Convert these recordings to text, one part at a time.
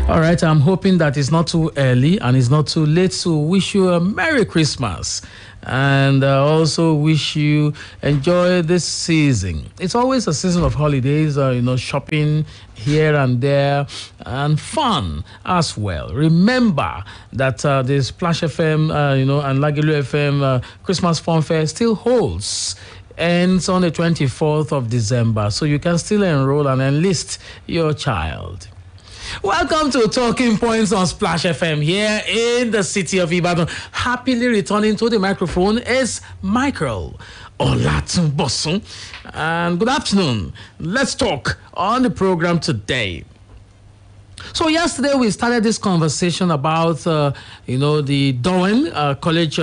All right, I'm hoping that it's not too early and it's not too late to wish you a Merry Christmas and also wish you enjoy this season. It's always a season of holidays, shopping here and there and fun as well. Remember that the Splash FM, and Lagelu FM Christmas Fun Fair still holds. Ends on the 24th of December, so you can still enroll and enlist your child. Welcome to Talking Points on Splash FM here in the city of Ibadan. Happily returning to the microphone is Michael Olatunbosun. And good afternoon. Let's talk on the program today. So yesterday we started this conversation about, the Dowen College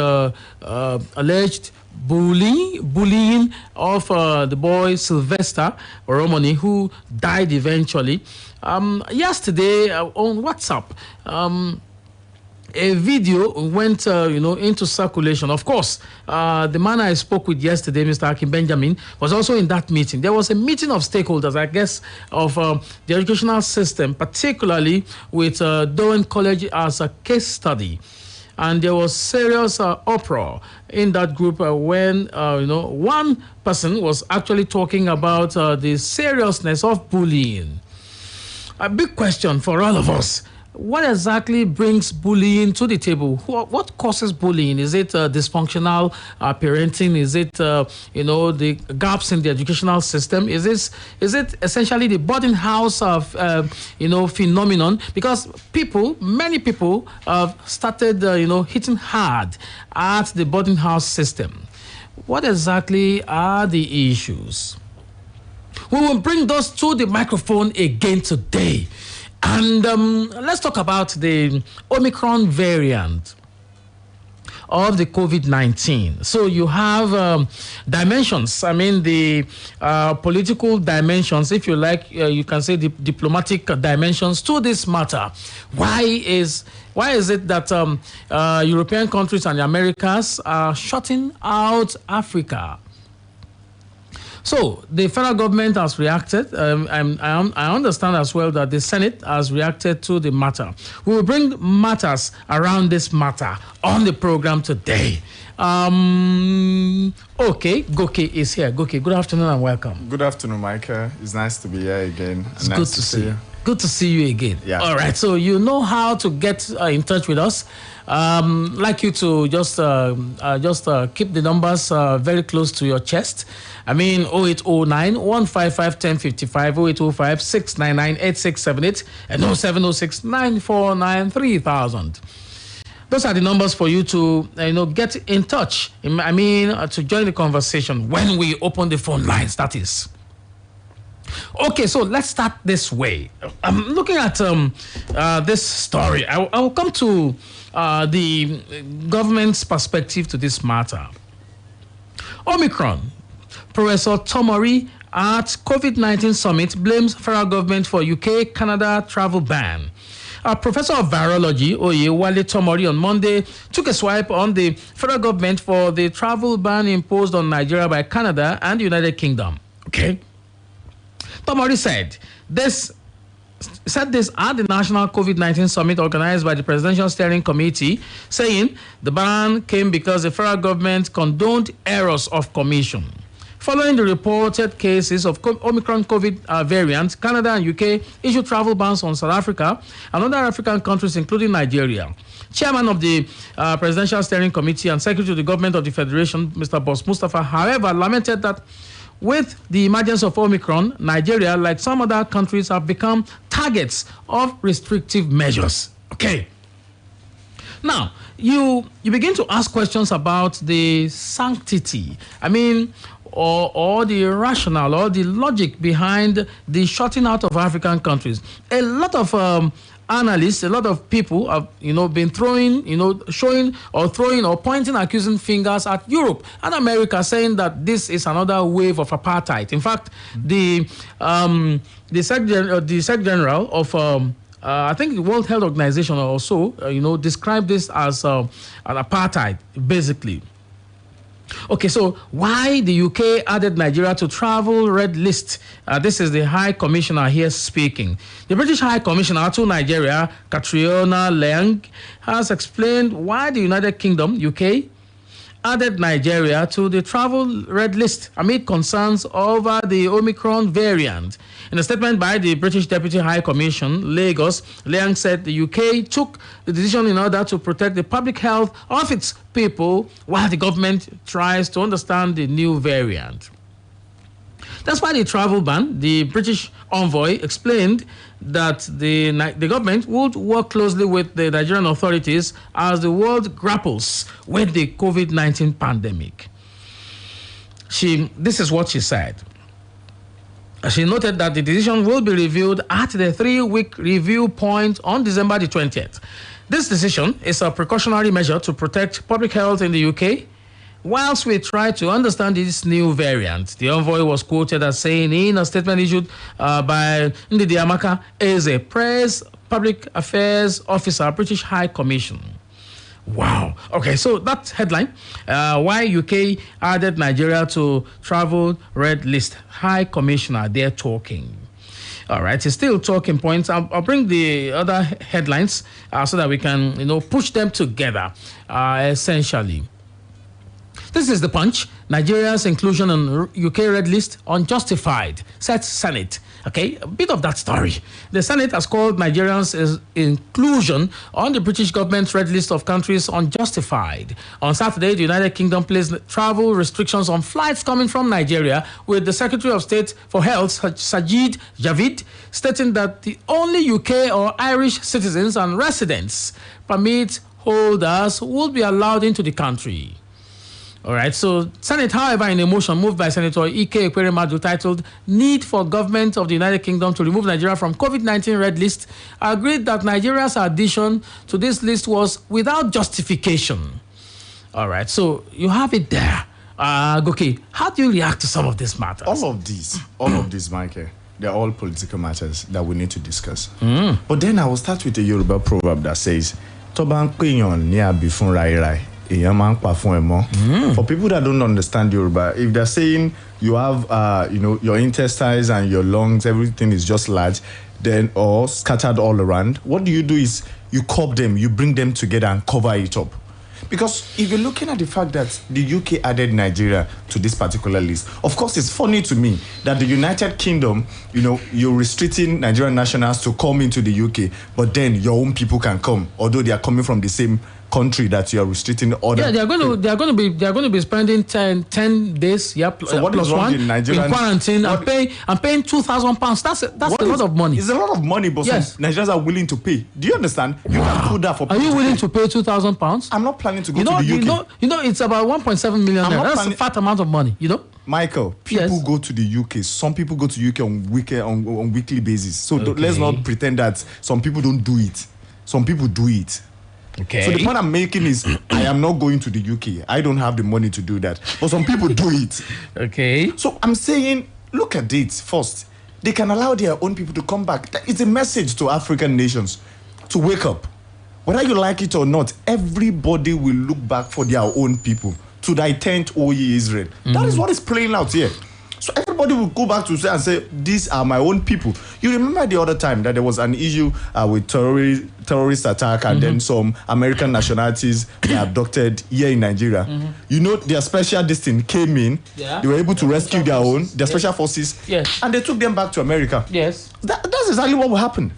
alleged bullying of the boy Sylvester Oromoni, who died eventually. Yesterday on WhatsApp, a video went, into circulation. Of course, the man I spoke with yesterday, Mr. Akin Benjamin, was also in that meeting. There was a meeting of stakeholders, I guess, of the educational system, particularly with Dowen College as a case study. And there was serious uproar in that group when, one person was actually talking about the seriousness of bullying. A big question for all of us. What exactly brings bullying to the table? What causes bullying? Is it dysfunctional parenting? Is it, the gaps in the educational system? Is it essentially the boarding house of, phenomenon? Because many people have started, hitting hard at the boarding house system. What exactly are the issues? We will bring those to the microphone again today. And let's talk about the Omicron variant of the COVID-19. So you have dimensions. I mean, the political dimensions, if you like, you can say the diplomatic dimensions to this matter. Why is it that European countries and the Americas are shutting out Africa? So the federal government has reacted. I understand as well that the Senate has reacted to the matter. We will bring matters around this matter on the program today. Okay, Goke is here. Goke, good afternoon and welcome. Good afternoon, Michael. It's nice to be here again. It's nice good to see you. Good to see you again. Yeah. All right. So you know how to get in touch with us. Like you to just keep the numbers very close to your chest. I mean, 0809 155 1055, 0805 699 8678, and 0706 949 3000. Those are the numbers for you to get in touch. I mean, to join the conversation when we open the phone lines. That is. Okay, so let's start this way. I'm looking at this story. I will come to the government's perspective to this matter. Omicron. Professor Tomori at COVID-19 summit blames federal government for UK, Canada travel ban. A professor of virology, Oyewale Tomori, on Monday took a swipe on the federal government for the travel ban imposed on Nigeria by Canada and the United Kingdom. Okay. Tomori said this at the National COVID-19 Summit organized by the Presidential Steering Committee, saying the ban came because the federal government condoned errors of commission. Following the reported cases of Omicron COVID variant, Canada and UK issued travel bans on South Africa and other African countries, including Nigeria. Chairman of the Presidential Steering Committee and Secretary to the Government of the Federation, Mr. Boss Mustafa, however, lamented that with the emergence of Omicron, Nigeria, like some other countries, have become targets of restrictive measures. Okay. Now, you begin to ask questions about the sanctity, or the rationale or the logic behind the shutting out of African countries. A lot of analysts, a lot of people have, been showing or throwing or pointing accusing fingers at Europe and America, saying that this is another wave of apartheid. In fact, the Secretary General of I think the World Health Organization also, described this as an apartheid, basically. Okay, so why the UK added Nigeria to travel red list? This is the High Commissioner here speaking. The British High Commissioner to Nigeria, Catriona Leung, has explained why the United Kingdom, UK, added Nigeria to the travel red list amid concerns over the Omicron variant. In a statement by the British Deputy High Commission, Lagos, Leung said the UK took the decision in order to protect the public health of its people while the government tries to understand the new variant. That's why the travel ban. The British envoy explained that the government would work closely with the Nigerian authorities as the world grapples with the COVID-19 pandemic. This is what she said. She noted that the decision will be reviewed at the 3-week review point on December the 20th. This decision is a precautionary measure to protect public health in the UK whilst we try to understand this new variant. The envoy was quoted as saying in a statement issued by Ndidi Amaka, is a press public affairs officer, British High Commission. Wow. Okay, so that headline, why UK added Nigeria to travel red list. High Commissioner, they're talking. All right, it's still talking points. I'll bring the other headlines so that we can, push them together, essentially. This is the Punch. Nigeria's inclusion on UK red list unjustified, said Senate. Okay, a bit of that story. The Senate has called Nigerians' inclusion on the British government's red list of countries unjustified. On Saturday, the United Kingdom placed travel restrictions on flights coming from Nigeria, with the Secretary of State for Health, Sajid Javid, stating that the only UK or Irish citizens and residents permit holders will be allowed into the country. All right, so Senate, however, in a motion moved by Senator Ike Ekweremadu titled Need for Government of the United Kingdom to Remove Nigeria from COVID-19 Red List, agreed that Nigeria's addition to this list was without justification. All right, so you have it there. Goke, how do you react to some of these matters? All of these, Michael, they're all political matters that we need to discuss. But then I will start with a Yoruba proverb that says, Toban Kwenyon niya bifun rai rai. For people that don't understand Yoruba, if they're saying you have, your intestines and your lungs, everything is just large, then or scattered all around, what do is you cup them, you bring them together and cover it up. Because if you're looking at the fact that the UK added Nigeria to this particular list, of course, it's funny to me that the United Kingdom, you're restricting Nigerian nationals to come into the UK, but then your own people can come, although they are coming from the same country that you are restricting order. Yeah, they're going to be spending 10 days. Yeah, so what is wrong in Nigeria? In quarantine and paying £2,000. That's a lot of money. It's a lot of money, but yes, some Nigerians are willing to pay. Do you understand? You can put that for. Are you willing to pay £2,000? I'm not planning to go to the UK. It's about 1.7 million. That's a fat amount of money. Michael, people go to the UK. Some people go to UK on weekly basis. So let's not pretend that some people don't do it. Some people do it. Okay. So the point I'm making is I am not going to the UK. I don't have the money to do that. But some people do it. Okay. So I'm saying, look at it first. They can allow their own people to come back. It's a message to African nations to wake up. Whether you like it or not, everybody will look back for their own people. To thy tent, O ye Israel. That is what is playing out here. So everybody will go back to say and say, these are my own people. You remember the other time that there was an issue with terrorist attack and then some American nationalities were abducted here in Nigeria. Their special distinct came in. Yeah. They were able to rescue their own, their special forces. Yes. And they took them back to America. Yes. That's exactly what will happen.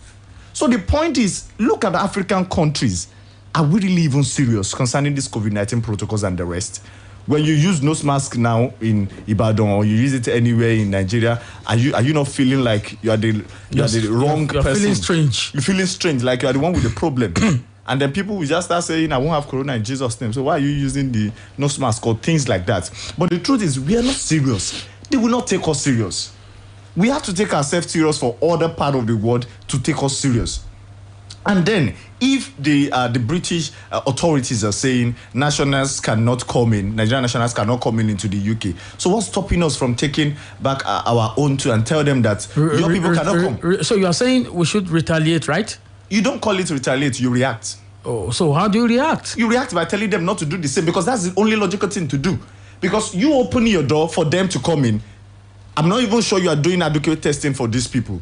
So the point is, look at the African countries. are we really even serious concerning this COVID-19 protocols and the rest? When you use nose mask now in Ibadan or you use it anywhere in Nigeria, are you not feeling like you are the wrong person? You're feeling strange. You're feeling strange, like you are the one with the problem. And then people will just start saying, I won't have corona in Jesus' name. So why are you using the nose mask or things like that? But the truth is, we are not serious. They will not take us serious. We have to take ourselves serious for other part of the world to take us serious. And then, if the British authorities are saying nationals cannot come in, Nigerian nationals cannot come in into the UK, so what's stopping us from taking back our own too and tell them that your people cannot come? So you are saying we should retaliate, right? You don't call it retaliate, you react. Oh, so how do you react? You react by telling them not to do the same, because that's the only logical thing to do. Because you open your door for them to come in. I'm not even sure you are doing adequate testing for these people.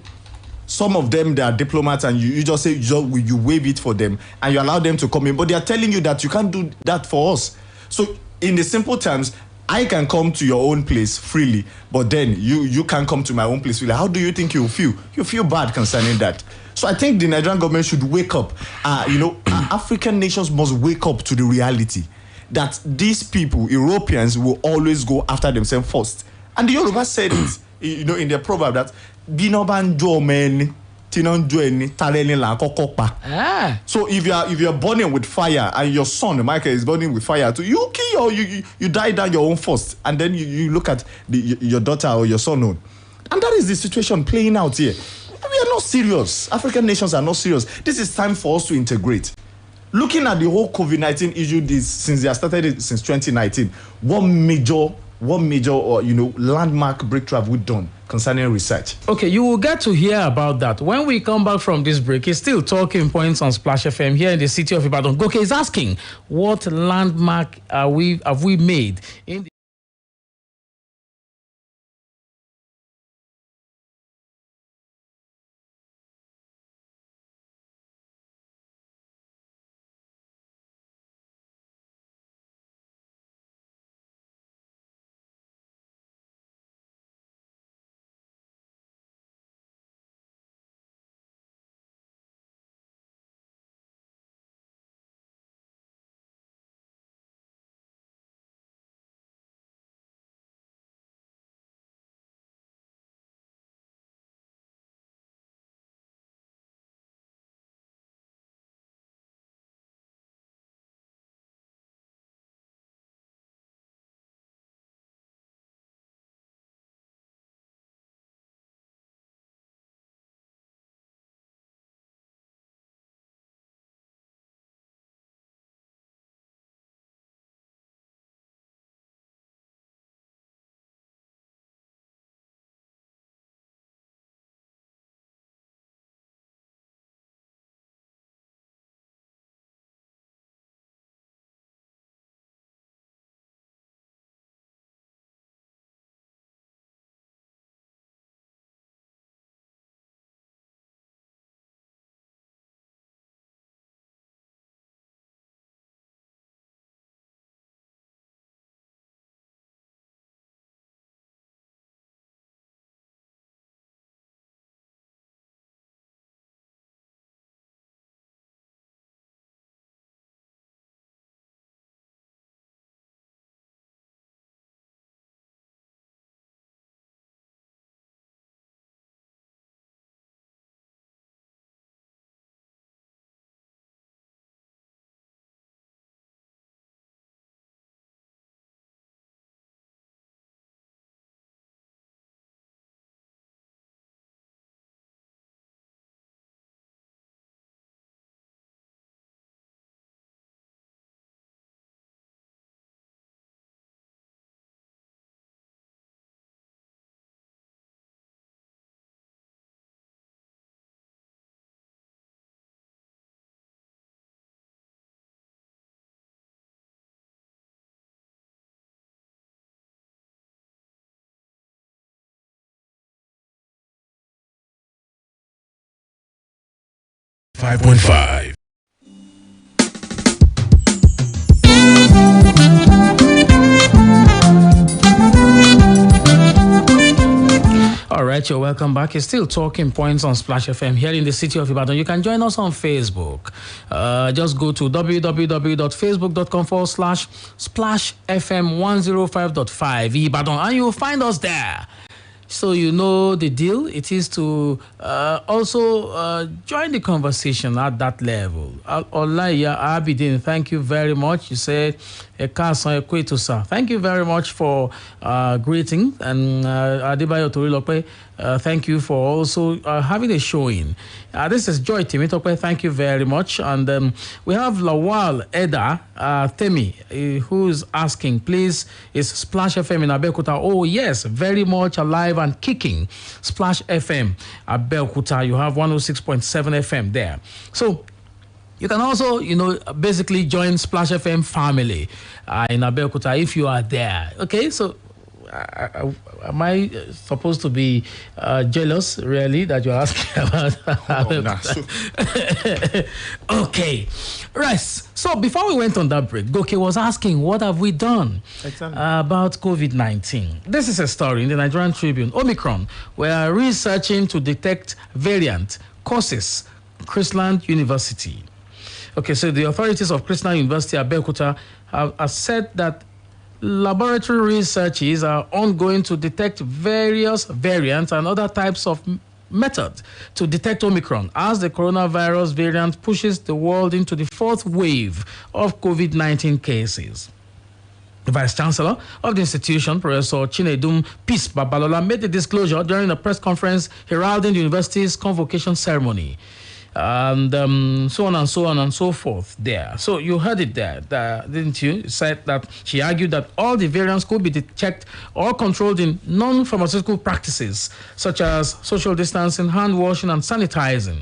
Some of them, they are diplomats, and you just say you waive it for them and you allow them to come in, but they are telling you that you can't do that for us. So in the simple terms, I can come to your own place freely, but then you can't come to my own place freely. How do you think you feel? You feel bad concerning that. So I think the Nigerian government should wake up. African nations must wake up to the reality that these people, Europeans, will always go after themselves first. And the Yoruba said it, in their proverb that binobanjo men tinonjo tareni la kokopa. So if you are burning with fire and your son Michael is burning with fire too, you kill or you die down your own first, and then you look at your daughter or your son own. And that is the situation playing out here. We are not serious. African nations are not serious. This is time for us to integrate. Looking at the whole COVID-19 issue since they have started it since 2019, what major landmark breakthrough have we done concerning research? Okay, you will get to hear about that when we come back from this break. He's still talking points on Splash FM here in the city of Ibadan. Goke is asking, what landmark have we made in the .5. All right. right, you're welcome back. It's still Talking Points on Splash FM here in the city of Ibadan. You can join us on Facebook. Just go to www.facebook.com/Splash FM 105.5 Ibadan and you'll find us there. So you know the deal. It is to also join the conversation at that level. Olaya Abidin, thank you very much. You said, thank you very much for greeting. And Adebayo Torilope, thank you for also having a showing. This is Joy Timitope, thank you very much. And we have Lawal Eda Temi, who's asking, please, is Splash FM in Abeokuta? Oh, yes, very much alive and kicking. Splash FM Abeokuta, you have 106.7 FM there. So you can also, basically join Splash FM family in Abeokuta if you are there. Okay, so am I supposed to be jealous, really, that you're asking about? Okay, right. So before we went on that break, Goke was asking, what have we done about COVID-19? This is a story in the Nigerian Tribune. Omicron, we are researching to detect variant causes. Chrisland University. Okay, so the authorities of Chrisland University Abeokuta have said that laboratory researches are ongoing to detect various variants and other types of methods to detect Omicron as the coronavirus variant pushes the world into the fourth wave of COVID-19 cases. The Vice Chancellor of the institution, Professor Chinedum Peace Babalola, made the disclosure during a press conference heralding the university's convocation ceremony. And so on and so on and so forth there. So you heard it there, didn't you? Said that she argued that all the variants could be checked or controlled in non-pharmaceutical practices, such as social distancing, hand washing, and sanitizing,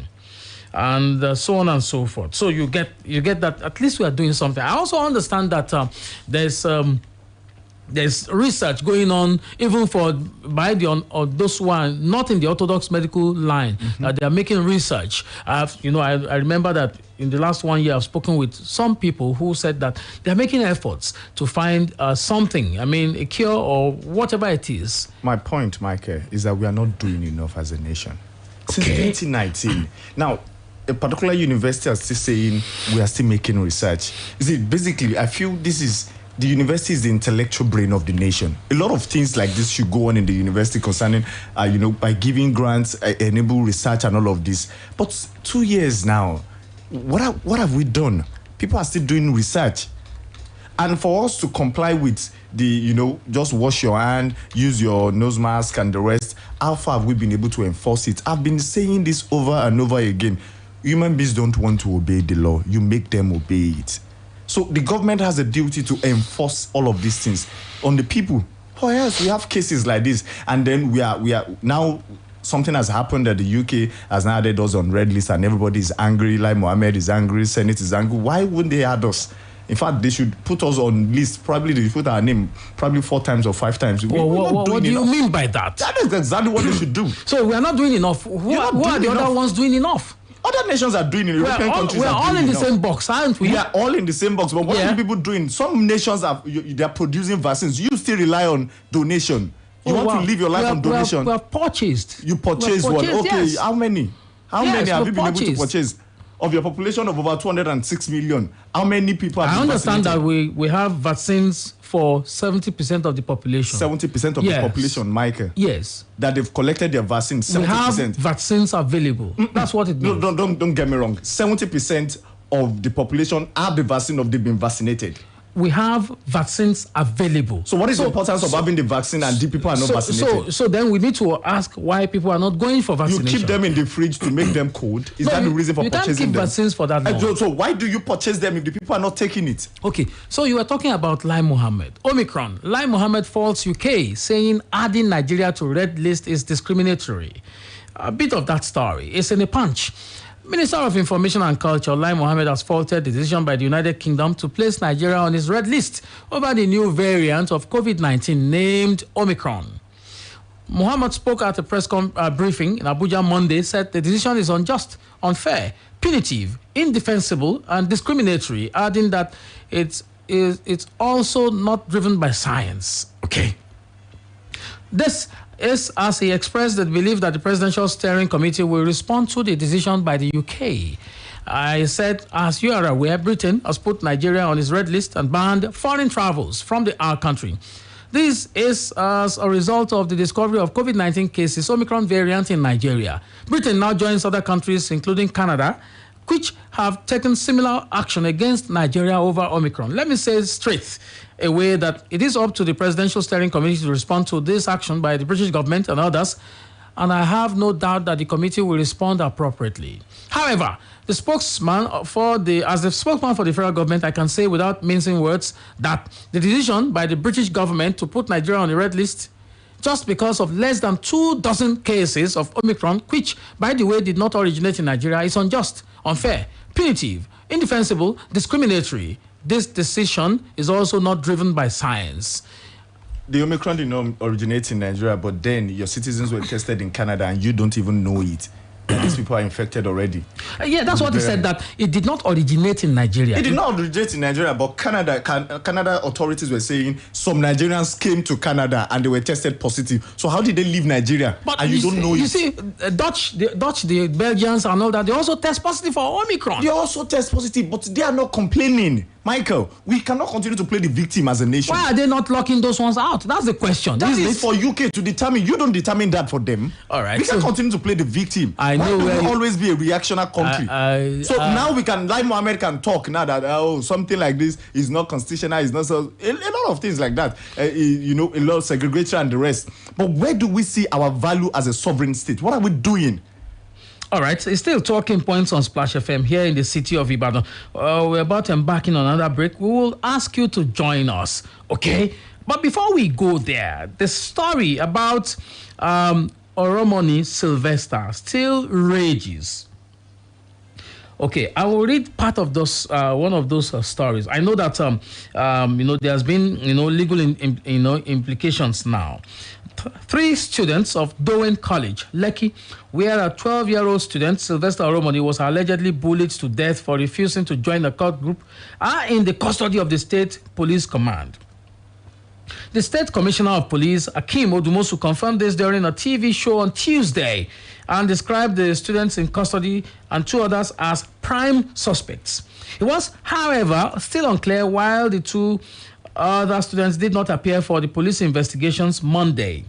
and so on and so forth. So you get that at least we are doing something. I also understand that there's research going on even by those who are not in the orthodox medical line. They are making research. I remember that in the last 1 year I've spoken with some people who said that they're making efforts to find something. I mean, a cure or whatever it is. My point, Michael, is that we are not doing enough as a nation. Since Okay. 2019. Now, a particular university is still saying we are still making research. You see, basically, I feel the university is the intellectual brain of the nation. A lot of things like this should go on in the university concerning, by giving grants, enable research and all of this. But 2 years now, what have we done? People are still doing research. And for us to comply with the, just wash your hand, use your nose mask and the rest, how far have we been able to enforce it? I've been saying this over and over again. Human beings don't want to obey the law. You make them obey it. So the government has a duty to enforce all of these things on the people. Oh yes, we have cases like this, and then we are now something has happened that the UK has now added us on red list, and everybody is angry. Like Mohammed is angry, Senate is angry. Why wouldn't they add us? In fact, they should put us on list. Probably they put our name 4 times or 5 times. What do you mean by that? That is exactly what they should do. So we are not doing enough. Who are the other ones doing enough? Other nations are doing it. European countries we are all in the enough. same box, aren't we? We are all in the same box. But what are people doing? Some nations they are producing vaccines. You still rely on donation. You want to live your life on donation. We have purchased. You purchased one. Okay, yes. how many? How many have you been able to purchased. purchase? Of your population of over 206 million, how many people have I been understand vaccinated? that we have vaccines for 70% of the population. 70% of Yes. the population, Michael. Yes. That they've collected their vaccine. 70%. We have vaccines available. That's what it means. No, don't get me wrong. 70% of the population have the vaccine of they've been vaccinated. We have vaccines available. So what is the importance of having the vaccine and the people are not vaccinated? So then we need to ask why people are not going for You vaccination. keep them in the fridge to make them cold. Is that the reason for you can't purchasing keep them? vaccines for that long. So why do you purchase them if the people are not taking it? Okay, so you were talking about Lai Mohammed. Omicron. Lai Mohammed faults UK, saying adding Nigeria to red list is discriminatory. A bit of that story. It's in a punch. Minister of Information and Culture, Lai Mohammed, has faulted the decision by the United Kingdom to place Nigeria on its red list over the new variant of COVID-19 named Omicron. Mohammed spoke at a press briefing in Abuja Monday, said the decision is unjust, unfair, punitive, indefensible, and discriminatory, adding that it's also not driven by science. Okay. This is as he expressed the belief that the Presidential Steering Committee will respond to the decision by the UK. I said, as you are aware, Britain has put Nigeria on its red list and banned foreign travels from our country. This is as a result of the discovery of COVID-19 cases, Omicron variant in Nigeria. Britain now joins other countries, including Canada, which have taken similar action against Nigeria over Omicron. Let me say straight away that it is up to the Presidential Steering Committee to respond to this action by the British government and others, and I have no doubt that the committee will respond appropriately. However, the spokesman as the spokesman for the federal government, I can say without mincing words that the decision by the British government to put Nigeria on the red list just because of less than 24 cases of Omicron, which, by the way, did not originate in Nigeria, is unjust, unfair, punitive, indefensible, discriminatory. This decision is also not driven by science. The Omicron did not originate in Nigeria, but then your citizens were tested in Canada and you don't even know it. And these people are infected already. Yeah, that's what he said, that it did not originate in Nigeria. It did not originate in Nigeria, but Canada authorities were saying some Nigerians came to Canada and they were tested positive. So how did they leave Nigeria? But and you don't know it? You see, the Belgians and all that, they also test positive for Omicron. They also test positive, but they are not complaining. Michael, we cannot continue to play the victim as a nation. Why are they not locking those ones out? That's the question. That is for UK to determine. You don't determine that for them. All right. We can continue to play the victim. I know why do we always be a reactionary country? Now we can, like Mohammed can talk now that something like this is not constitutional, is not so. A lot of things like that. A lot of segregation and the rest. But where do we see our value as a sovereign state? What are we doing? All right, it's still talking points on Splash FM here in the city of Ibadan. We're about to embarking on another break. We will ask you to join us, okay? But before we go there, the story about Oromoni Sylvester still rages. Okay, I will read part of those one of those stories. I know that there's been legal implications now. 3 students of Dowen College, Lekki, where a 12-year-old student, Sylvester Oromoni, was allegedly bullied to death for refusing to join the cult group, are in the custody of the State Police Command. The State Commissioner of Police, Akim Odumosu, confirmed this during a TV show on Tuesday and described the students in custody and 2 others as prime suspects. It was, however, still unclear why the 2 other students did not appear for the police investigations Monday.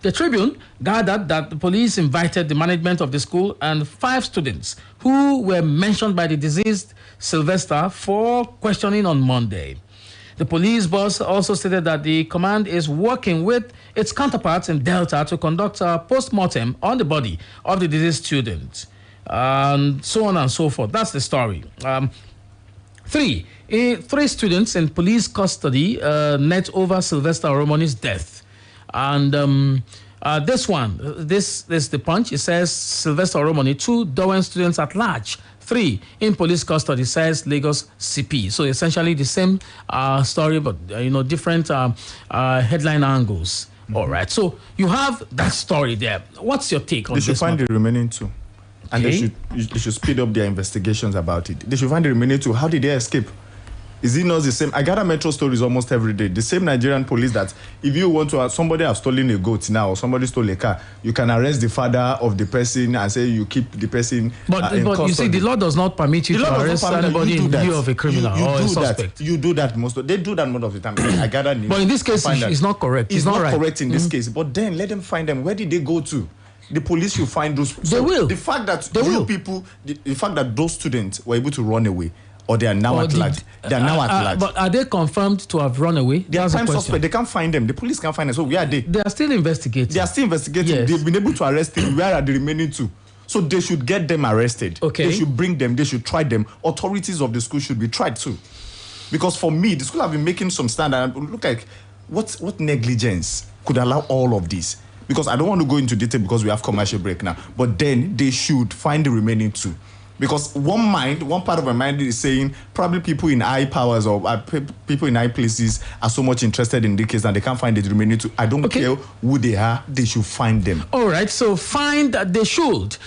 The Tribune gathered that the police invited the management of the school and 5 students who were mentioned by the deceased Sylvester for questioning on Monday. The police boss also stated that the command is working with its counterparts in Delta to conduct a post-mortem on the body of the deceased student, and so on and so forth. That's the story. 3 students in police custody net over Sylvester Oromoni's death. And this is the Punch. It says Sylvester Oromoni, 2 Dowen students at large, 3 in police custody, says Lagos CP. So essentially the same story, but different headline angles. Mm-hmm. All right. So you have that story there. What's your take on this? They should find the remaining 2. And they should speed up their investigations about it. They should find the remaining 2. How did they escape? Is it not the same? I gather Metro stories almost every day. The same Nigerian police that if you want to, somebody have stolen a goat now or somebody stole a car, you can arrest the father of the person and say you keep the person but custody. You see, the law does not permit you to arrest anybody in view of a criminal or a suspect. You do that they do that most of the time. I gather. But in this case, it's not correct. It's not right. correct in this case. But then let them find them. Where did they go to? The police should find those. They will. The fact that the fact that those students were able to run away, or they are now at large. They are now at large. But are they confirmed to have run away? They are prime suspect. They can't find them. The police can't find them. So where are they? They are still investigating. Yes. They've been able to arrest them. Where are the remaining 2? So they should get them arrested. Okay. They should bring them. They should try them. Authorities of the school should be tried too. Because for me, the school have been making some standard. Look like what negligence could allow all of this? Because I don't want to go into detail because we have commercial break now. But then they should find the remaining 2. Because one part of my mind is saying probably people in high powers or people in high places are so much interested in the case and they can't find the remaining two. I don't care who they are, they should find them. All right, so find they should.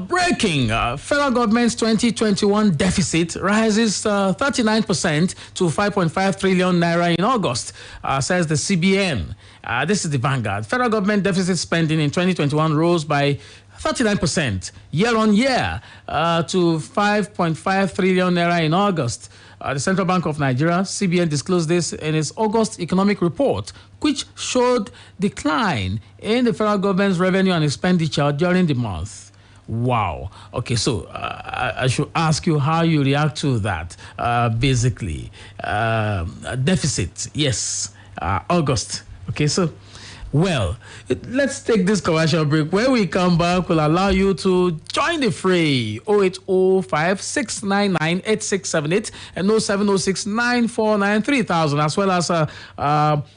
Breaking federal government's 2021 deficit rises 39% to 5.5 trillion naira in August, says the CBN. This is the Vanguard. Federal government deficit spending in 2021 rose by 39% year on year to 5.5 trillion naira in August. The Central Bank of Nigeria, CBN, disclosed this in its August economic report, which showed decline in the federal government's revenue and expenditure during the month. Wow. Okay, so I should ask you how you react to that. Basically, deficit, yes, August. Okay, so, well, let's take this commercial break. When we come back, we'll allow you to join the fray. 0805-699-8678 and 0706-949-3000, as well as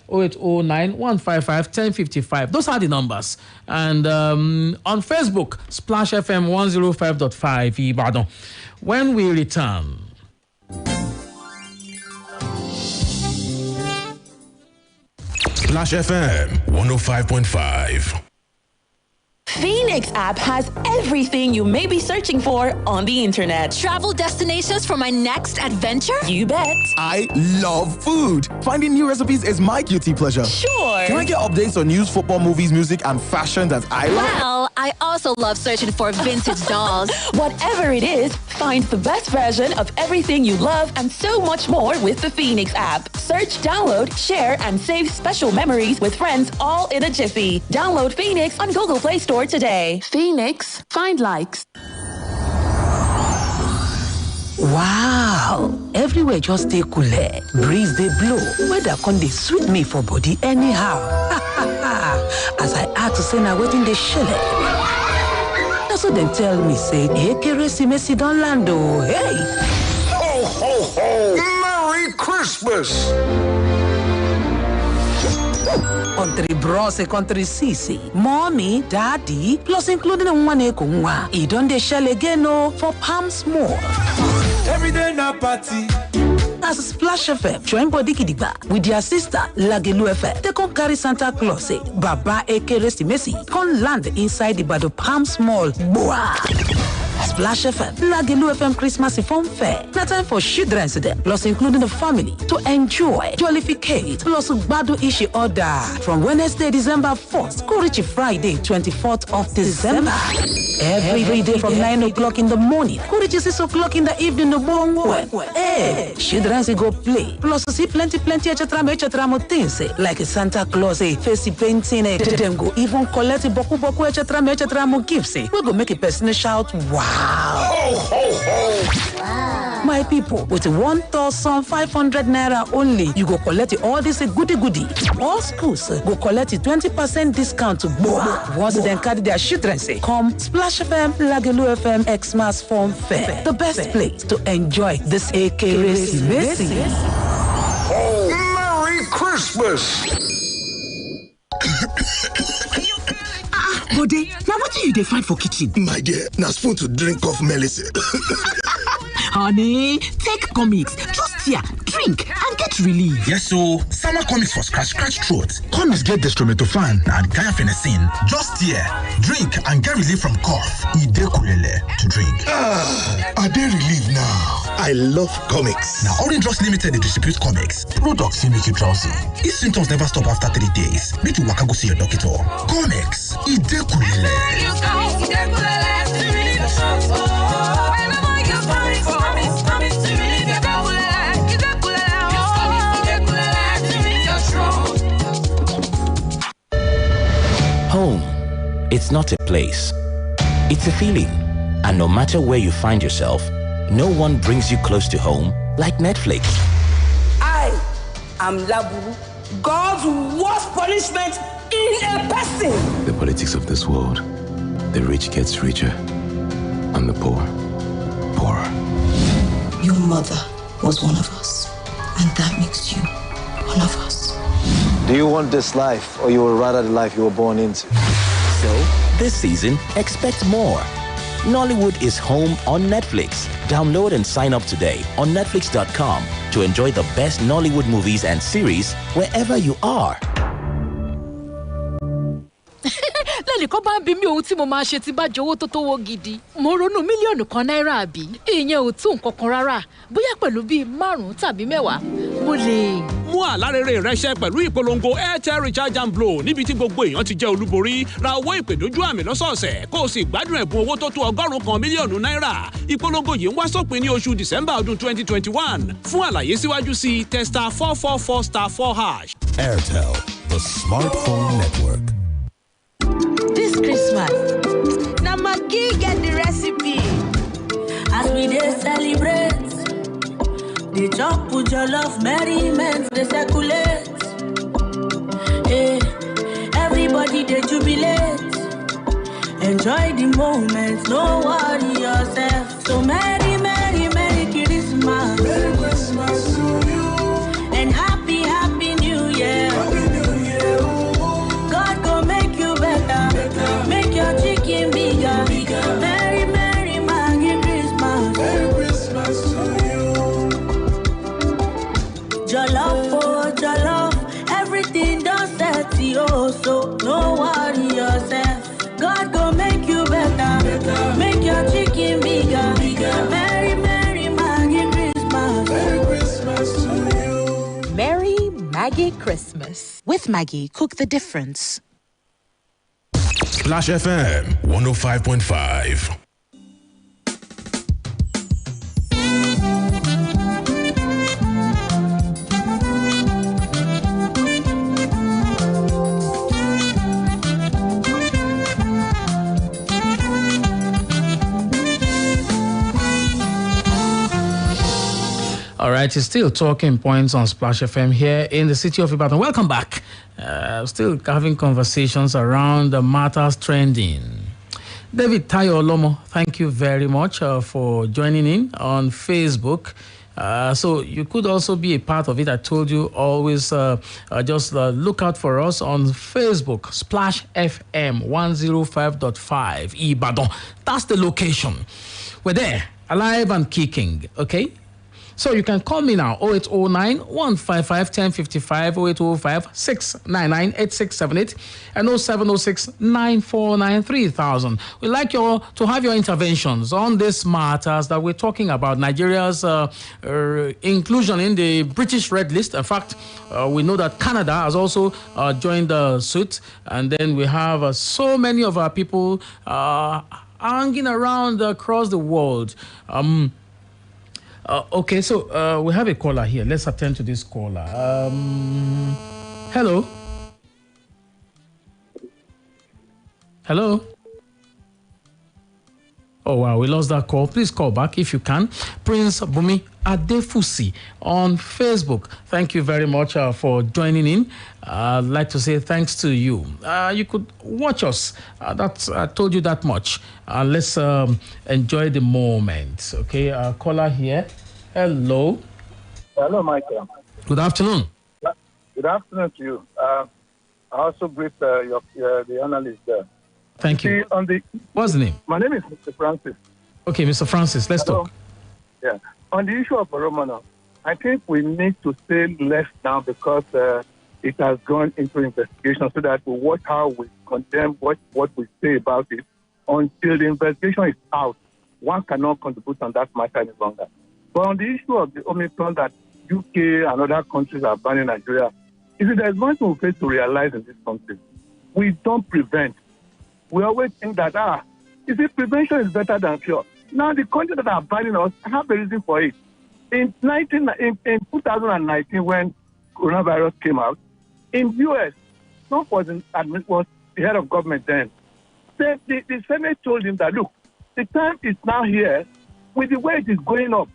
0809-155-1055. Those are the numbers. And on Facebook, Splash FM 105.5 Ibadan. When we return... Splash FM 105.5. Phoenix app has everything you may be searching for on the internet. Travel destinations for my next adventure? You bet. I love food. Finding new recipes is my guilty pleasure. Sure. Can I get updates on news, football, movies, music, and fashion that I love? Well, I also love searching for vintage dolls. Whatever it is, find the best version of everything you love and so much more with the Phoenix app. Search, download, share, and save special memories with friends all in a jiffy. Download Phoenix on Google Play Store today. Phoenix, find likes. Wow, everywhere just stay cool. Breeze they blow, weather con dey sweet me for body anyhow. As I ask to say now waiting they shell. That's what they tell me say, hey, Keresimesi don land oh, hey. Ho, ho, ho! Merry Christmas! Country bros e country sisi, mommy, daddy, plus including one ekunwa. E don dey shell again oh for Palms Mall. Every day na party. As Splash FM join body gidigba with their sister Lagelu FM, they come carry Santa Claus, Baba Ekeresimesi, come land inside the Ibadan Palms Mall. Boah! Splash FM, Lagelu FM Christmas Fun Fair. Now time for children plus including the family to enjoy, jollificate, plus Badu Ishi order from Wednesday, December 4th, go reach Friday, 24th of December. Every day from 9 o'clock in the morning, go reach 6 o'clock in the evening, the bongo. Hey, children go play. Plus see plenty etc. things like Santa Claus, face painting, them go even collect boku etc. gifts. We go make a person shout, wow. Ho, ho, ho! Wow. My people, with 1,500 naira only, you go collect all this goody. All schools go collect 20% discount to Boa. Once they carry their children, come Splash FM, Lagelu FM, Xmas Fun Fair. The best place to enjoy this Ekeresimesi. Oh, Merry Christmas! Bode, now what do you dey find for kitchen? My dear, na spoon to drink off medicine. Honey, take comics. Just here, drink and get relief. Yes, so summer comics for scratch throat. Comics get dextromethorphan and guaifenesin. Just here, drink and get relief from cough. Ide kulele to drink. I dey relieved now. I love comics. Now, Orange Drugs Limited, they distribute comics. Products will make you drowsy. If symptoms never stop after 3 days, make you waka go see your doctor. Comics, Ide kulele. Home, it's not a place, it's a feeling. And no matter where you find yourself, no one brings you close to home like Netflix. I am Laburu, God's worst punishment in a person. The politics of this world, the rich gets richer and the poor, poorer. Your mother was one of us, and that makes you one of us. Do you want this life, or you would rather the life you were born into? So, this season, expect more. Nollywood is home on Netflix. Download and sign up today on netflix.com to enjoy the best Nollywood movies and series wherever you are. lẹ́nìkan bá ń bi mí ohun tí mo máa ṣe tí bá jowó tó tówó gidi mo ronú mílíọ̀nù kan náírà àbí ìyẹn ò tó nǹkan kan rárá bóyá pẹ̀lú bíi 5 tàbí 10 mo lè. mú àlárere rẹ ṣẹ pẹ̀lú ìpolongo Airtel Recharge and Blow níbi tí gbogbo èèyàn ti jẹ́ olúborí ra owó ìpè dójú àmì lọ́sọ̀ọ̀sẹ̀ kó o sì gbádùn ẹ̀bùn owó tó tó 100 mílíọ̀nù náírà. ìpolongo yìí ń wá sópin ní oṣù December ọdún 2021 fún àlàyé síwájú sí testa 444*4#. Airtel, the smartphone network. This Christmas, now Maggie get the recipe. As we dey celebrate, the chop with your love merriment they circulate. Hey, everybody they jubilate. Enjoy the moment, no worry yourself. So merry, merry, merry Christmas. Merry Christmas to you. And happy, happy New Year. Happy New Year. God go make you better. Make your chicken bigger. Merry, merry, merry Christmas. Merry Christmas to you. Jollof, oh jollof, everything done set you, so no worry yourself. God go make you better. Make your chicken bigger. Merry, merry, merry Christmas. Merry Christmas to you. Merry Maggie Christmas. With Maggie, cook the difference. Splash FM 105.5. All right, it's still talking points on Splash FM here in the city of Ibadan. Welcome back. Still having conversations around the matters trending. David Tayo Olomo, thank you very much for joining in on Facebook. So you could also be a part of it. I told you always just look out for us on Facebook, Splash FM 105.5 Ibadan. That's the location. We're there, alive and kicking, okay? So you can call me now, 0809 155 1055, 0805 699 8678, and 0706 949 3000. We'd like you all to have your interventions on these matters that we're talking about. Nigeria's inclusion in the British Red List. In fact, we know that Canada has also joined the suit. And then we have so many of our people hanging around across the world. Okay, so we have a caller here. Let's attend to this caller. Hello. Hello. Oh, wow, we lost that call. Please call back if you can. Prince Bumi Adefusi on Facebook. Thank you very much for joining in. I'd like to say thanks to you. You could watch us. I told you that much. Let's enjoy the moment. Okay, caller here. Hello. Hello, Michael. Good afternoon. Good afternoon to you. I also greet the analyst there. Thank you. What's the name? My name is Mr. Francis. Okay, Mr. Francis, let's talk. Yeah. On the issue of Romano, I think we need to say less now because it has gone into investigation so that we watch how we condemn what we say about it. Until the investigation is out, one cannot contribute on that matter any longer. But on the issue of the Omicron that UK and other countries are banning Nigeria, there's one thing we face to realize in this country. We don't prevent. We always think that, prevention is better than cure. Now, the countries that are banning us have a reason for it. In 2019, when coronavirus came out, in U.S., Trump was the head of government then. The Senate told him that, look, the time is now here. With the way it is going up,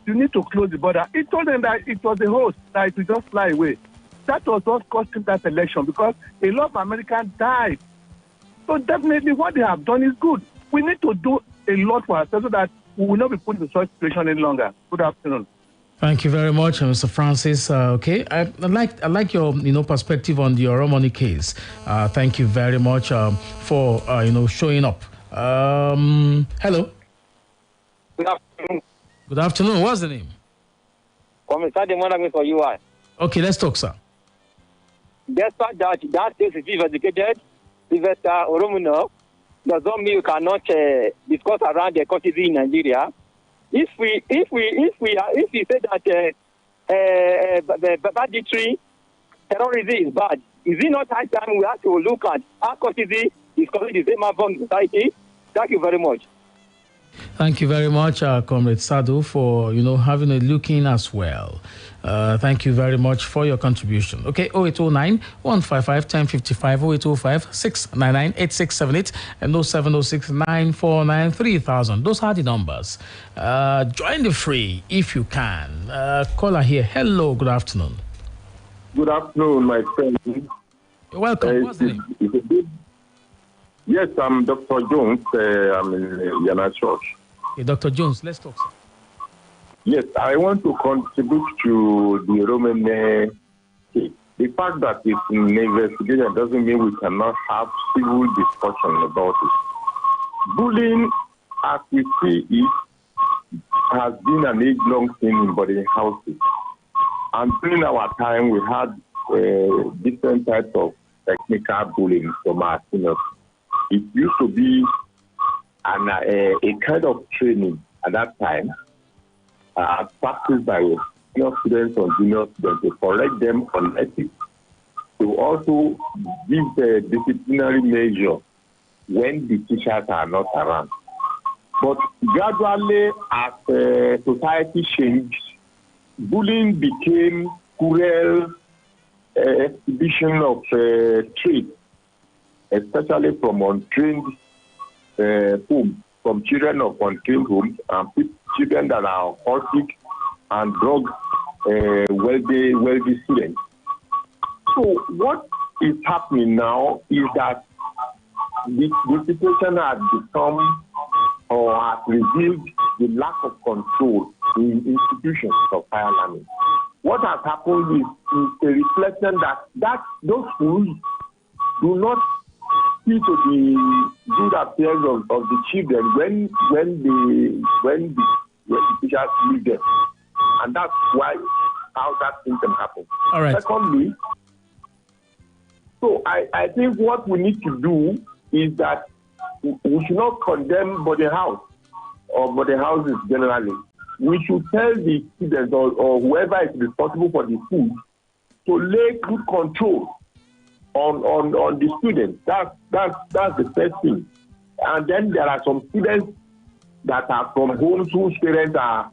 you need to close the border. He told them that it was a hoax, that it would just fly away. That was what cost him that election because a lot of Americans died. So definitely what they have done is good. We need to do a lot for ourselves so that we will not be put in such situation any longer. Good afternoon. Thank you very much, Mr. Francis. Okay, I like your perspective on the Oromoni case. Thank you very much for showing up Hello. Good afternoon. Good afternoon. What's the name? Commissar the money for UI. Okay, let's talk, sir. Despite that is educated, Investor Oromuno, does not mean you cannot discuss around the countries in Nigeria. If we say that banditry, terrorism is bad, is it not high time we have to look at our countries discussing the same among society? Thank you very much. Thank you very much, Comrade Sadu, for having a look in as well. Thank you very much for your contribution. Okay, 0809 155 1055, 0805 699 8678, and 0706 949 3000. Those are the numbers. Join the fray if you can. Caller here. Hello, good afternoon. Good afternoon, my friend. You're welcome. What's the name? Yes, I'm Dr. Jones. I'm in Yana Church. Okay, Dr. Jones, let's talk, sir. Yes, I want to contribute to the Roman case. The fact that it's an investigation doesn't mean we cannot have civil discussion about it. Bullying, as we see it, has been an age-long thing in boarding houses. And during our time, we had different types of technical bullying from our seniors. It used to be a kind of training at that time, practiced by senior students or junior students to correct them on ethics, to also give the disciplinary measure when the teachers are not around. But gradually, as society changed, bullying became cruel exhibition of traits, especially from untrained homes, from children of untrained homes and children that are autistic and drug wealthy students. So what is happening now is that the situation has become or has revealed the lack of control in institutions of higher learning. What has happened is a reflection that those schools do not see to the good affairs of the children when the teachers leave them. And that's how that symptom happens. All right. Secondly, so I think what we need to do is that we should not condemn boarding house or boarding houses generally. We should tell the students or whoever is responsible for the food to lay good control on the students. That's the first thing. And then there are some students that are from homes whose parents are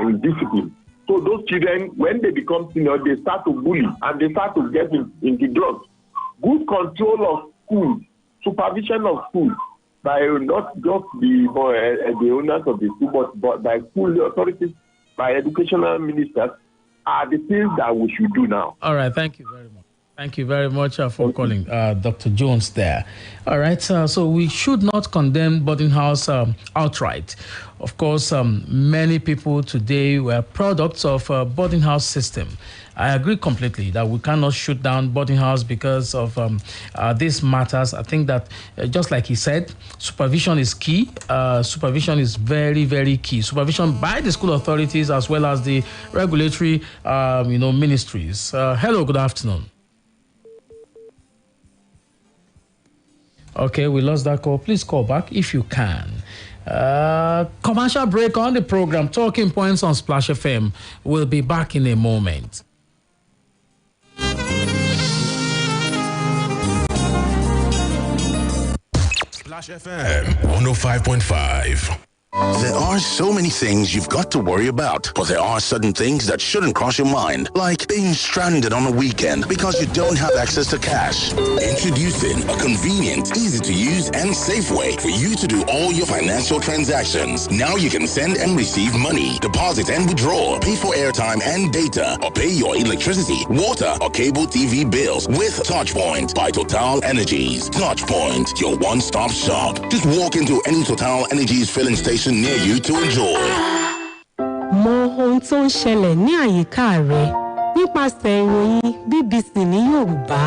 in discipline. So those children, when they become senior, they start to bully and they start to get into drugs. Good control of schools, supervision of schools, by not just the owners of the school, but by school authorities, by educational ministers, are the things that we should do now. All right, thank you very much. Thank you very much for calling, Dr. Jones there. All right, so we should not condemn boarding house outright. Of course, many people today were products of boarding house system. I agree completely that we cannot shoot down boarding house because of these matters. I think that just like he said, supervision is key. Supervision is very, very key. Supervision by the school authorities as well as the regulatory, ministries. Hello, good afternoon. Okay, we lost that call. Please call back if you can. Commercial break on the program. Talking Points on Splash FM. We'll be back in a moment. Splash FM 105.5. There are so many things you've got to worry about, but there are certain things that shouldn't cross your mind, like being stranded on a weekend because you don't have access to cash. Introducing a convenient, easy-to-use, and safe way for you to do all your financial transactions. Now you can send and receive money, deposit and withdraw, pay for airtime and data, or pay your electricity, water, or cable TV bills with TouchPoint by Total Energies. TouchPoint, your one-stop shop. Just walk into any Total Energies filling station near you to enjoy. Mọ ohun tó ń ṣẹlẹ̀ ní àyíká rẹ nípasẹ̀ ìròyìn BBC ní Yorùbá.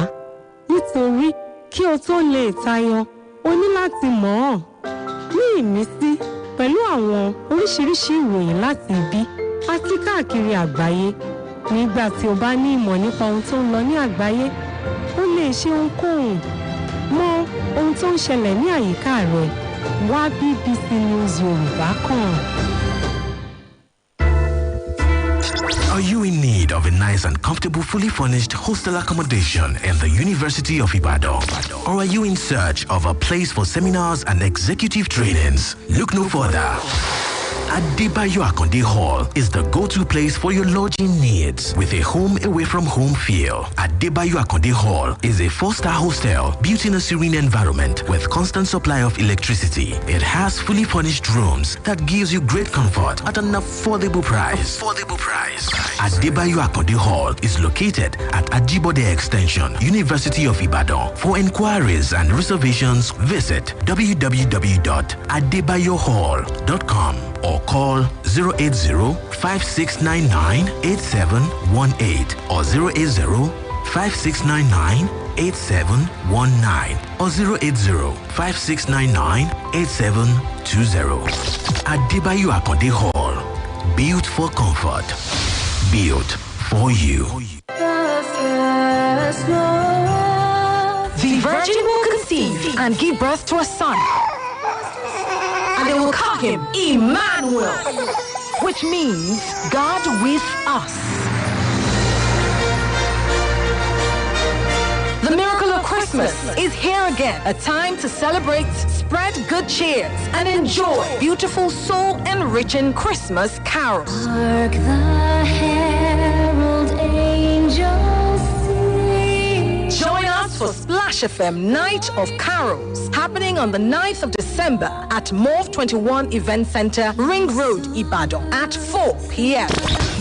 Nítorí kí o tó lè tayọ, o ní láti ti mọ̀ ọ́ ní ìmísí pẹ̀lú àwọn oríṣiríṣi ìròyìn láti ibi àti káàkiri àgbáyé. Nígbà tí o bá ní ìmọ̀ nípa ohun tó ń lọ ní àgbáyé, o lè ṣe ohunkóhun. Mọ ohun tó ń ṣẹlẹ̀ ní àyíká rẹ. Wá BBC News Yorùbá kàn. Are you in need of a nice and comfortable, fully furnished hostel accommodation in the University of Ibadan? Or are you in search of a place for seminars and executive trainings? Look no further. Adebayo Akonde Hall is the go-to place for your lodging needs with a home away from home feel. Adebayo Akonde Hall is a 4-star hostel built in a serene environment with constant supply of electricity. It has fully furnished rooms that gives you great comfort at an affordable price. Adebayo Akonde Hall is located at Ajibode Extension, University of Ibadan. For inquiries and reservations, visit www.adebayohall.com or call 080-5699-8718 or 080-5699-8719 or 080-5699-8720. Adebayo Akonde Hall. Built for comfort. Built for you. The virgin will conceive and give birth to a son. And they will call him Emmanuel, which means God with us. The miracle of Christmas is here again, a time to celebrate, spread good cheer, and enjoy beautiful soul-enriching Christmas carols. Hark the herald angels sing. Join us for Splash FM Night of Carols, happening on the 9th of December at Mauve 21 Event Center, Ring Road, Ibadan, at 4 p.m.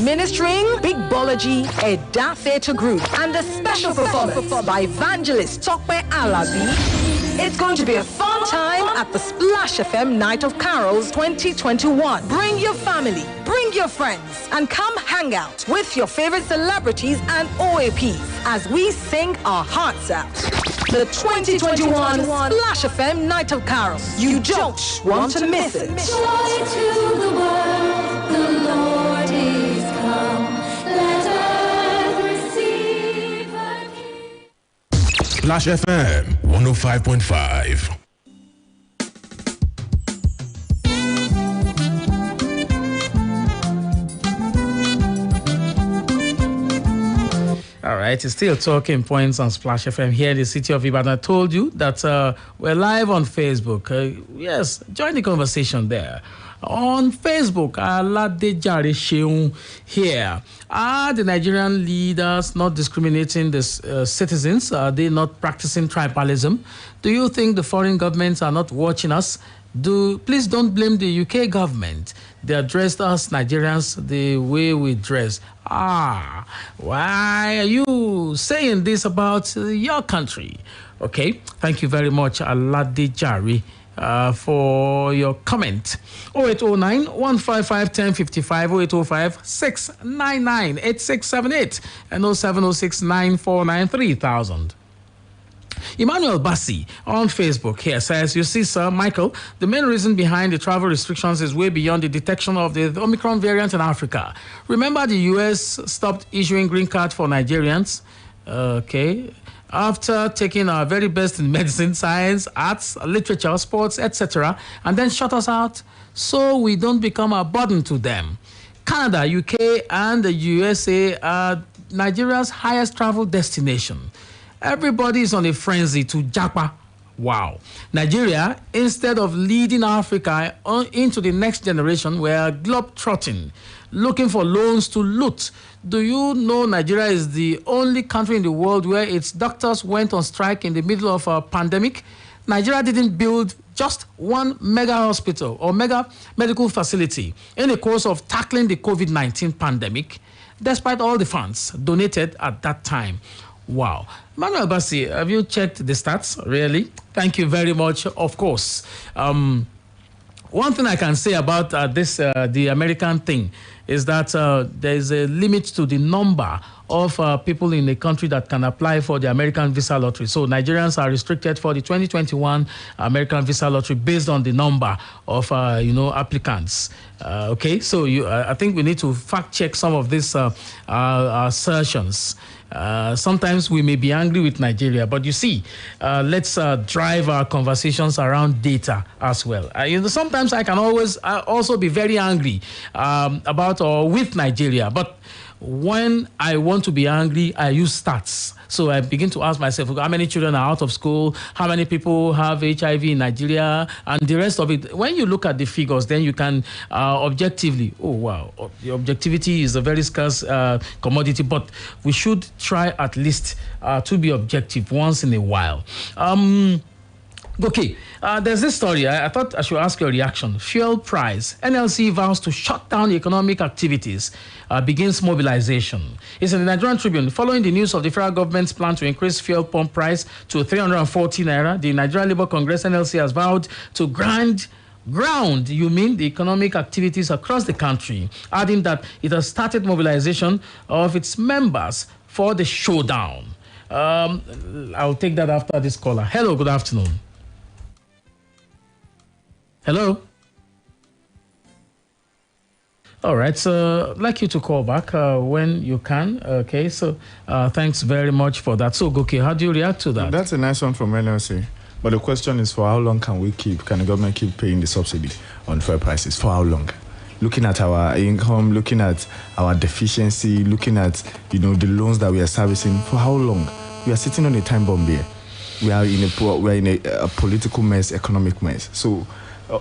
Ministering Big Bology, Eda Theatre Group, and a special performance by evangelist Tokwe Alabi. It's going to be a fun time at the Splash FM Night of Carols 2021. Bring your family, bring your friends, and come hang out with your favorite celebrities and OAPs as we sing our hearts out. The 2021 Splash FM Night of Carols. You don't want to miss it. Joy to the world, the Lord is come. Let earth receive her King. Splash FM 105.5. All right, it's still talking points on Splash FM here in the city of Ibadan. I told you that we're live on Facebook. Yes, join the conversation there. On Facebook, Aladejare Sheun here. Are the Nigerian leaders not discriminating the citizens? Are they not practicing tribalism? Do you think the foreign governments are not watching us? Please don't blame the UK government. They addressed us Nigerians the way we dress. Why are you saying this about your country? Okay, thank you very much, Aladejare, for your comment. 0809 155 1055, 0805 699 8678, and 0706 949 3000. Emmanuel Bassi on Facebook here says, you see, Sir Michael, the main reason behind the travel restrictions is way beyond the detection of the Omicron variant in Africa. Remember the US stopped issuing green cards for Nigerians? Okay. After taking our very best in medicine, science, arts, literature, sports, etc., and then shut us out so we don't become a burden to them. Canada, UK, and the USA are Nigeria's highest travel destination. Everybody is on a frenzy to japa. Wow. Nigeria, instead of leading Africa into the next generation, we're globe-trotting, looking for loans to loot. Do you know Nigeria is the only country in the world where its doctors went on strike in the middle of a pandemic? Nigeria didn't build just one mega hospital or mega medical facility in the course of tackling the COVID-19 pandemic, despite all the funds donated at that time. Wow. Manuel Bassi, have you checked the stats? Really? Thank you very much. Of course. One thing I can say about the American thing is that there is a limit to the number of people in the country that can apply for the American visa lottery. So Nigerians are restricted for the 2021 American visa lottery based on the number of applicants. Okay, so I think we need to fact check some of these assertions. Sometimes we may be angry with Nigeria, but you see, let's drive our conversations around data as well. Sometimes I can always also be very angry about or with Nigeria, but when I want to be angry, I use stats. So I begin to ask myself, how many children are out of school? How many people have HIV in Nigeria? And the rest of it. When you look at the figures, then you can objectively, oh, wow, the objectivity is a very scarce commodity, but we should try at least to be objective once in a while. Okay, there's this story. I thought I should ask your reaction. Fuel price. NLC vows to shut down economic activities, begins mobilization. It's in the Nigerian Tribune. Following the news of the federal government's plan to increase fuel pump price to 340 naira, the Nigerian Labour Congress NLC has vowed to ground the economic activities across the country, adding that it has started mobilization of its members for the showdown. I'll take that after this caller. Hello, good afternoon. Hello. All right, so I'd like you to call back when you can. Okay, so thanks very much for that. So, Goke, how do you react to that? That's a nice one from NLC. But the question is, for how long can the government keep paying the subsidy on fuel prices? For how long? Looking at our income, looking at our deficiency, looking at, the loans that we are servicing, for how long? We are sitting on a time bomb here. We are in a political mess, economic mess. So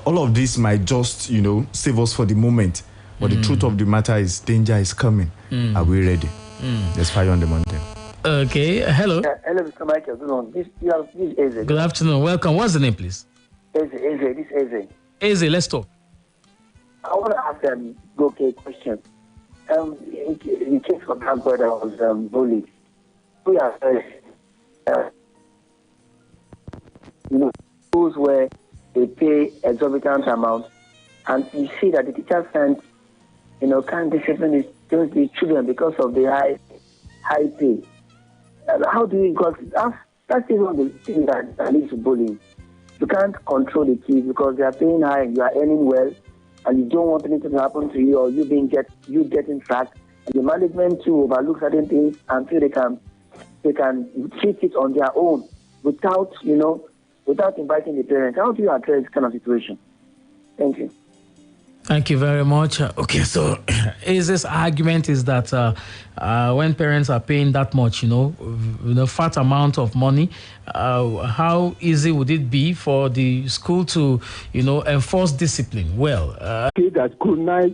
all of this might just, save us for the moment. But the truth of the matter is, danger is coming. Are we ready? Let's fire on the mountain. Okay. Hello. Hello, Mr. Michael. Good morning. This is Eze. Good afternoon. Welcome. What's the name, please? Eze. This is Eze. Eze, let's talk. I want to ask Goke a question. The case of that brother was bullied. We are schools where they pay exorbitant amounts, and you see that the teachers can't discipline the children because of the high pay. How do you? Because that's even the thing that leads to bullying. You can't control the kids because they are paying high, you are earning well, and you don't want anything to happen to you or you getting sacked. And the management too overlook certain things until they can treat it on their own without inviting the parents. How do you address this kind of situation? Thank you. Thank you very much. Okay, so this argument is that when parents are paying that much, fat amount of money, how easy would it be for the school to, enforce discipline? Well, that scrutinize